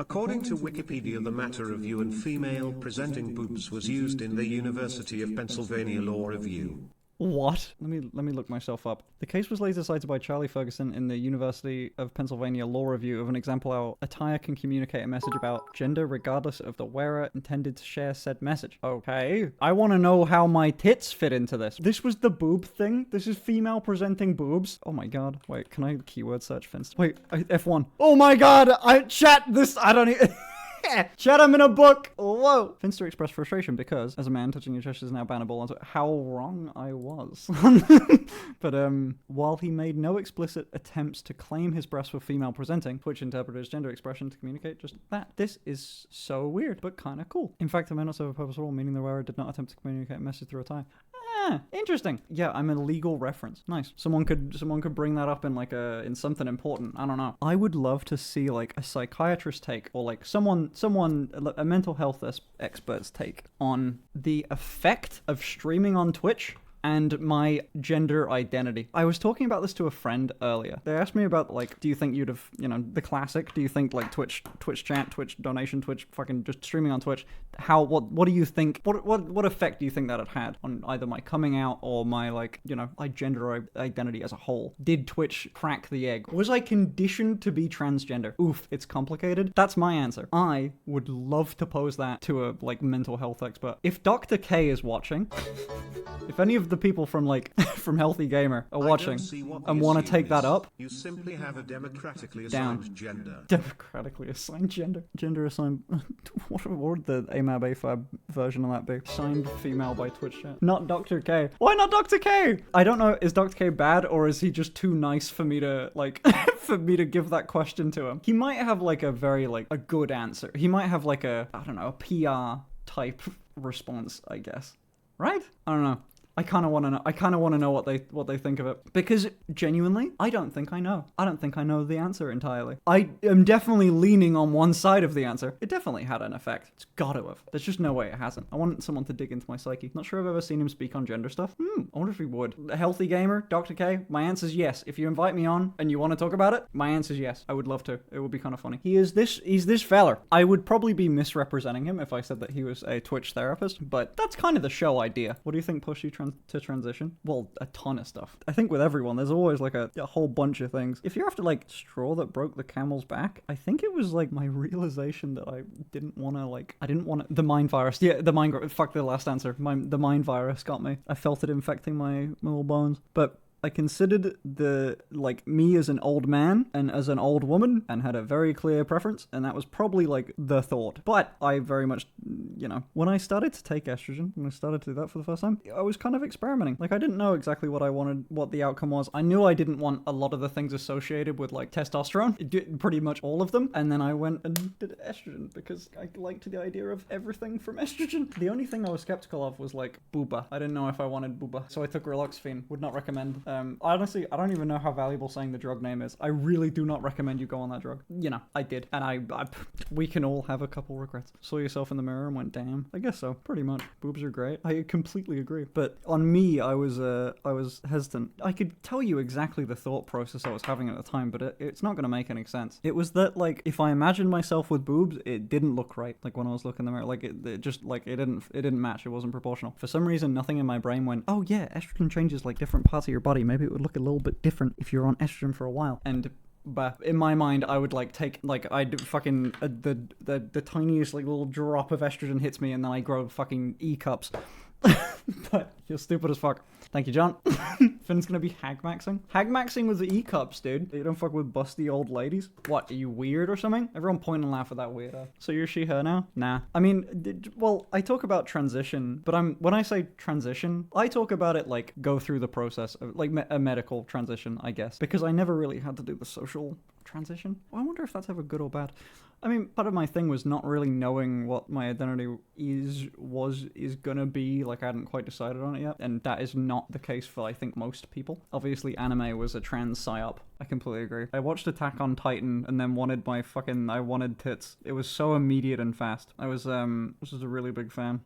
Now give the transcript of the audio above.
According to Wikipedia, the matter review and female presenting boobs was used in the University of Pennsylvania Law Review. What? Let me look myself up. The case was later cited by Charlie Ferguson in the University of Pennsylvania Law Review of an example how attire can communicate a message about gender regardless of the wearer intended to share said message. Okay. I want to know how my tits fit into this. This was the boob thing? This is female presenting boobs? Oh my god. Wait, can I keyword search Finster? Wait, F1. Oh my god! I don't even... Chat, I'm in a book! Whoa! Finster expressed frustration because, as a man, touching your chest is now bannable on how wrong I was. But, while he made no explicit attempts to claim his breasts were female presenting, Twitch interpreted his gender expression to communicate just that. This is so weird, but kinda cool. In fact, it may not serve a purpose at all, meaning the wearer did not attempt to communicate a message through attire. Interesting. Yeah, I'm a legal reference. Nice. Someone could bring that up in like in something important. I don't know. I would love to see like a psychiatrist take or like a mental health expert's take on the effect of streaming on Twitch and my gender identity. I was talking about this to a friend earlier. They asked me about, like, do you think you'd have, the classic, do you think, like, Twitch chat, Twitch donation, Twitch fucking just streaming on Twitch, what do you think, what effect do you think that it had on either my coming out or my, like, my gender identity as a whole? Did Twitch crack the egg? Was I conditioned to be transgender? Oof, it's complicated. That's my answer. I would love to pose that to a, like, mental health expert. If Dr. K is watching, if any of the people from from Healthy Gamer are watching and want to take that up, you simply have a democratically assigned gender. Democratically assigned gender. Gender assigned. What would the AMAB AFAB version of that be? Assigned female by Twitch chat. Not Dr. K. Why not Dr. K? I don't know. Is Dr. K bad or is he just too nice for me to for me to give that question to him? He might have like a very a good answer. He might have like a PR type response, I guess. Right? I don't know. I kind of want to know. I kind of want to know what they think of it, because genuinely, I don't think I know. I don't think I know the answer entirely. I am definitely leaning on one side of the answer. It definitely had an effect. It's got to have. There's just no way it hasn't. I want someone to dig into my psyche. Not sure I've ever seen him speak on gender stuff. I wonder if he would. A Healthy Gamer, Dr. K. My answer's yes. If you invite me on and you want to talk about it, my answer's yes. I would love to. It would be kind of funny. He's this fella. I would probably be misrepresenting him if I said that he was a Twitch therapist, but that's kind of the show idea. What do you think pushed you to transition? Well, a ton of stuff. I think with everyone, there's always like a whole bunch of things. If you're after like straw that broke the camel's back, I think it was like my realization that I didn't want to the mind virus. Yeah, fuck the last answer. The mind virus got me. I felt it infecting my little bones. But I considered me as an old man and as an old woman and had a very clear preference, and that was probably like the thought. But I very much, when I started to take estrogen, when I started to do that for the first time, I was kind of experimenting. Like, I didn't know exactly what I wanted, what the outcome was. I knew I didn't want a lot of the things associated with like testosterone, pretty much all of them. And then I went and did estrogen because I liked the idea of everything from estrogen. The only thing I was skeptical of was like booba. I didn't know if I wanted booba, so I took Raloxifene. Would not recommend. Honestly, I don't even know how valuable saying the drug name is. I really do not recommend you go on that drug. I did. And we can all have a couple regrets. Saw yourself in the mirror and went, damn. I guess so. Pretty much. Boobs are great. I completely agree. But on me, I was hesitant. I could tell you exactly the thought process I was having at the time, but it's not going to make any sense. It was that, like, if I imagined myself with boobs, it didn't look right. Like, when I was looking in the mirror, like, it just, like, it didn't match. It wasn't proportional. For some reason, nothing in my brain went, oh yeah, estrogen changes, like, different parts of your body. Maybe it would look a little bit different if you're on estrogen for a while. But in my mind, I would take I'd fucking the tiniest like little drop of estrogen hits me, and then I grow fucking E cups. But you're stupid as fuck. Thank you, John. Finn's gonna be hag-maxing. Hag-maxing with the E-cups, dude. You don't fuck with busty old ladies? What, are you weird or something? Everyone point and laugh at that weirdo. So you're she, her now? Nah. I mean, I talk about transition, but when I say transition, I talk about it like go through the process of like a medical transition, I guess. Because I never really had to do the social transition. Well, I wonder if that's ever good or bad. I mean, part of my thing was not really knowing what my identity is gonna be. Like, I hadn't quite decided on it yet, and that is not the case for, I think, most people. Obviously, anime was a trans psyop. I completely agree. I watched Attack on Titan and then I wanted tits. It was so immediate and fast. I was a really big fan.